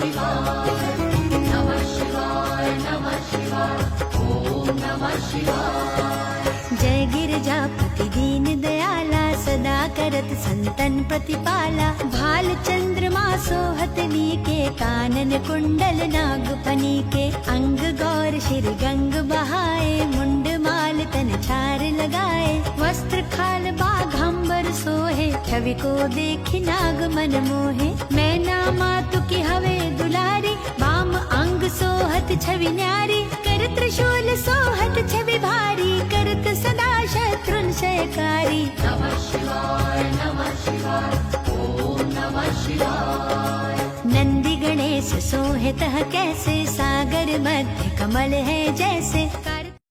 शिवाय नमः शिवाय नमः शिवाय ओम नमः शिवाय। जय गिरिजापति दीन दयाला सदा करत संतन प्रतिपाला। भाल चंद्रमा सोहत नीके कानन कुंडल नागफनी के। अंग गौर शिर गंग बहाए मुंड माल तन छार लगाए। वस्त्र खाल बाघंबर सोहे छवि को देखी नाग मन मोहे। मैना मातु की हवे दुलारी बाम अंग सोहत छवि न्यारी। कर त्रिशूल सोहत छवि भारी करत सदा शत्रुन शयकारी। नमः शिवाय ओम नमः शिवाय। नंदी गणेश सोहे तह कैसे सागर मध्य कमल है जैसे।